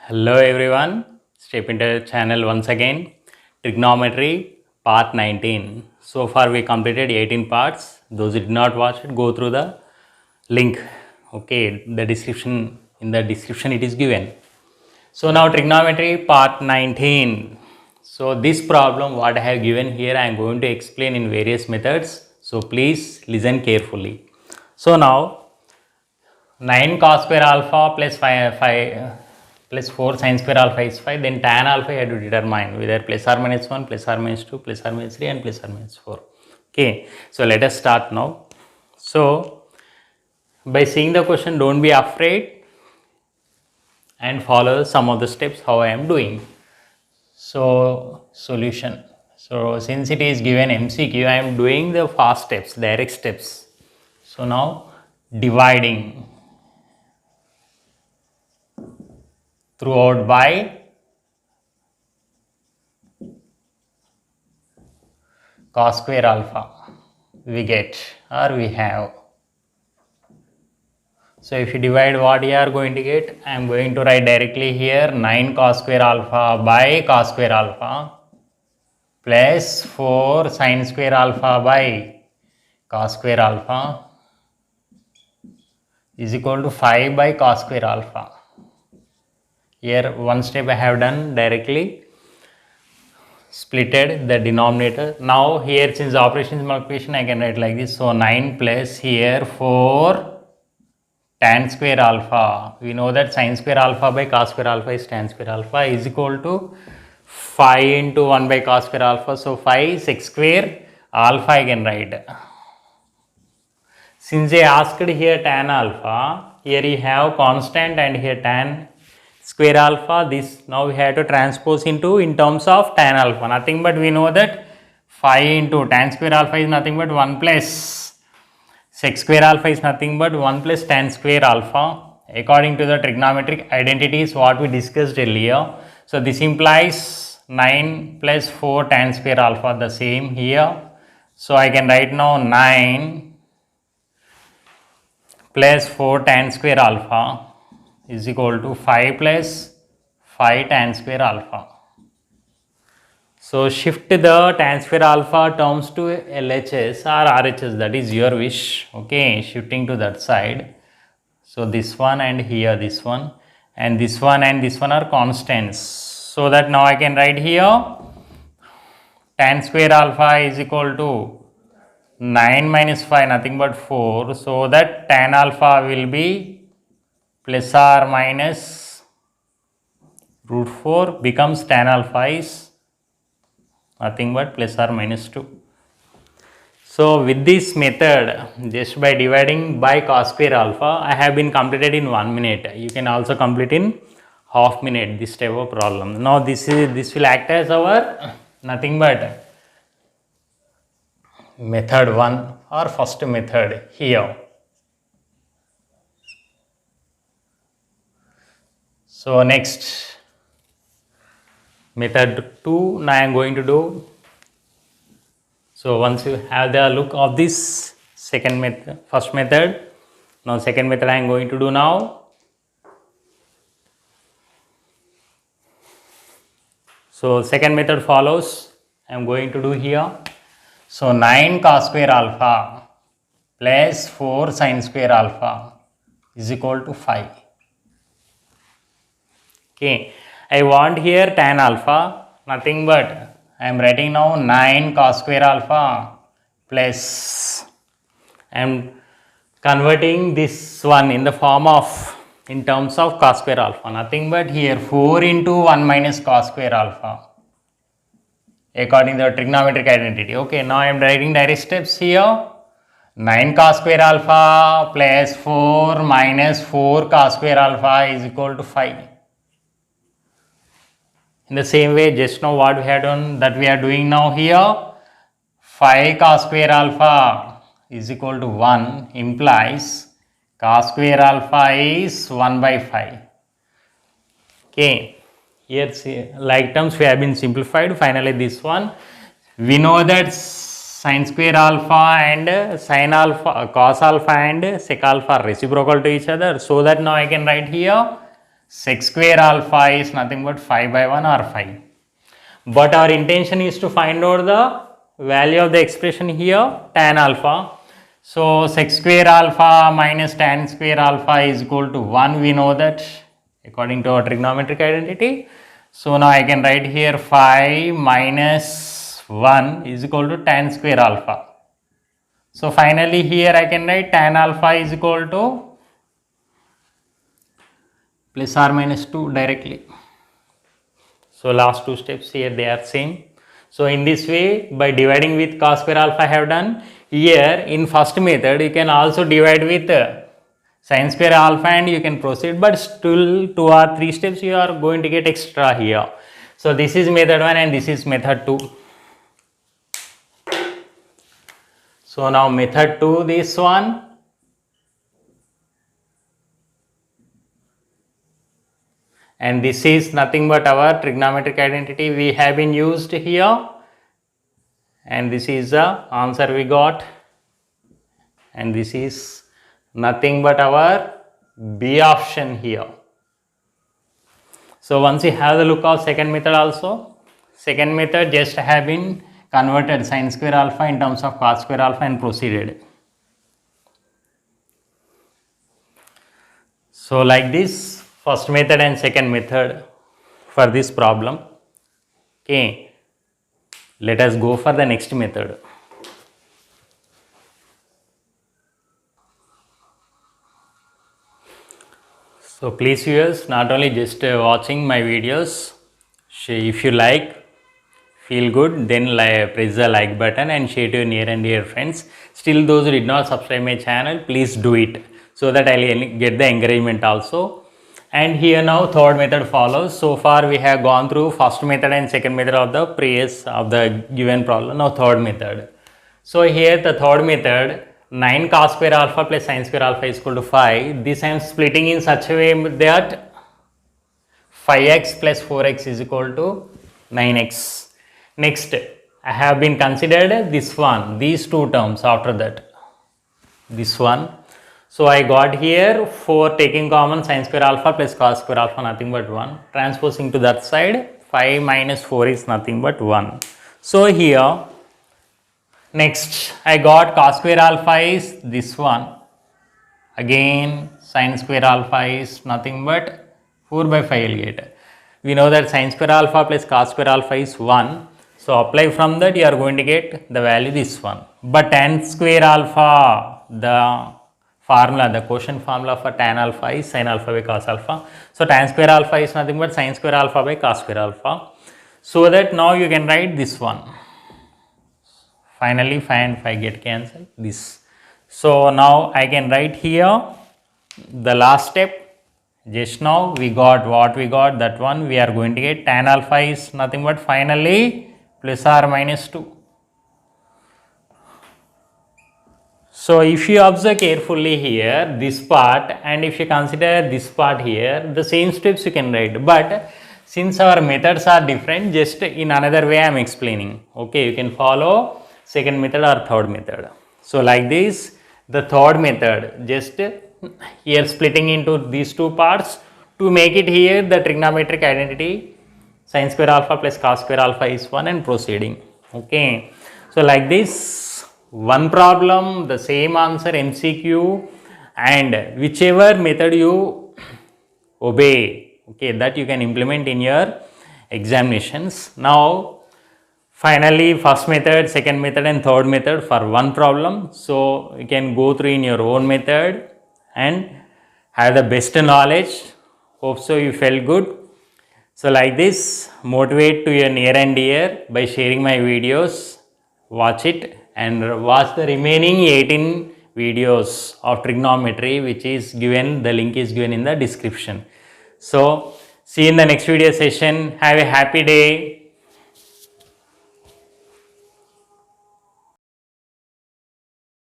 Hello everyone, step into the channel once again. Trigonometry part 19. So far we completed 18 parts. Those who did not watch it, go through the link. Okay, the description, in the description it is given. So now trigonometry part 19. So this problem what I have given here I am going to explain in various methods. So please listen carefully. So now 9 cos square alpha plus 5 plus 4 sin square alpha is 5, then tan alpha you have to determine whether plus or minus 1, plus or minus 2, plus or minus 3 and plus or minus 4. Okay, so let us start now. So by seeing the question, don't be afraid and follow some of the steps how I am doing. So solution. So since it is given MCQ, I am doing the fast steps, direct steps. So now dividing throughout by cos square alpha we get or we have. So if you divide, what you are going to get, I am going to write directly here 9 cos square alpha by cos square alpha plus 4 sin square alpha by cos square alpha is equal to 5 by cos square alpha. Here one step I have done directly, splitted the denominator. Now here since the operation is multiplication, I can write like this. So 9 plus here 4 tan square alpha. We know that sin square alpha by cos square alpha is tan square alpha is equal to 5 into 1 by cos square alpha. So 5 sec square alpha I can write. Since they asked here tan alpha, here you have constant and here tan square alpha. This now we have to transpose into in terms of tan alpha. Nothing but we know that 5 into tan square alpha is nothing but 1 plus sec square alpha is nothing but 1 plus tan square alpha according to the trigonometric identities what we discussed earlier. So this implies 9 plus 4 tan square alpha, the same here. So I can write now 9 plus 4 tan square alpha is equal to 5 plus 5 tan square alpha. So shift the tan square alpha terms to LHS or RHS, that is your wish. Okay, shifting to that side. So this one and here this one and this one and this one are constants. So that now I can write here tan square alpha is equal to 9 minus 5 nothing but 4. So that tan alpha will be plus or minus root 4 becomes tan alpha is nothing but plus or minus 2. So with this method, just by dividing by cos square alpha, I have been completed in 1 minute. You can also complete in half minute this type of problem. Now this will act as our nothing but method 1 or first method here. So next method 2 now I am going to do. So once you have the look of this second method, first method, now second method I am going to do now. So second method follows, I am going to do here. So 9 cos square alpha plus 4 sin square alpha is equal to 5. Okay, I want here tan alpha, nothing but I am writing now 9 cos square alpha plus I am converting this one in the form of in terms of cos square alpha, nothing but here 4 into 1 minus cos square alpha according to the trigonometric identity. Okay, now I am writing direct steps here. 9 cos square alpha plus 4 minus 4 cos square alpha is equal to 5. In the same way, just now what we had done, that we are doing now here, 5 cos square alpha is equal to 1 implies cos square alpha is 1 by 5. Okay, here like terms we have been simplified. Finally this one, we know that sin square alpha and sin alpha, cos alpha and sec alpha are reciprocal to each other. So that now I can write here sec square alpha is nothing but 5 by 1 or 5. But our intention is to find out the value of the expression here, tan alpha. So sec square alpha minus tan square alpha is equal to 1. We know that according to our trigonometric identity. So now I can write here 5 minus 1 is equal to tan square alpha. So finally here I can write tan alpha is equal to plus or minus 2 directly. So last two steps here they are same. So in this way, by dividing with cos square alpha I have done. Here in first method you can also divide with sin square alpha and you can proceed, but still 2 or 3 steps you are going to get extra here. So this is method 1 and this is method 2. So now method 2, this one. And this is nothing but our trigonometric identity we have been used here. And this is the answer we got. And this is nothing but our B option here. So once you have the look of second method also. Second method just have been converted sin square alpha in terms of cos square alpha and proceeded. So like this, first method and second method for this problem. Okay, let us go for the next method. So please viewers, not only just watching my videos, if you like, feel good, then press the like button and share to your near and dear friends. Still those who did not subscribe my channel, please do it so that I will get the encouragement also. And here now third method follows. So far we have gone through first method and second method of the previous of the given problem. Now third method. So here the third method, 9 cos square alpha plus sin square alpha is equal to 5. This I am splitting in such a way that 5x plus 4x is equal to 9x. Next, I have been considered this one, these two terms after that, this one. So I got here 4 taking common sin square alpha plus cos square alpha nothing but 1. Transposing to that side, 5 minus 4 is nothing but 1. So here, next I got cos square alpha is this one. Again sin square alpha is nothing but 4 by 5 will get. We know that sin square alpha plus cos square alpha is 1. So apply from that you are going to get the value this one. But tan square alpha, the formula, the quotient formula for tan alpha is sin alpha by cos alpha. So tan square alpha is nothing but sin square alpha by cos square alpha. So that now you can write this one. Finally 5 and 5 get cancelled, this. So now I can write here the last step. Just now we got what we got, that one we are going to get tan alpha is nothing but finally plus or minus 2. So if you observe carefully here this part and if you consider this part here, the same steps you can write, but since our methods are different, just in another way I am explaining. Okay, you can follow second method or third method. So like this, the third method, just here splitting into these two parts to make it here the trigonometric identity sin square alpha plus cos square alpha is 1 and proceeding. Okay, so like this, one problem, the same answer MCQ, and whichever method you obey, okay, that you can implement in your examinations. Now finally first method, second method and third method for one problem. So you can go through in your own method and have the best knowledge. Hope so you felt good. So like this, motivate to your near and dear by sharing my videos, watch it and watch the remaining 18 videos of trigonometry which is given, the link is given in the description. So see you in the next video session. Have a happy day.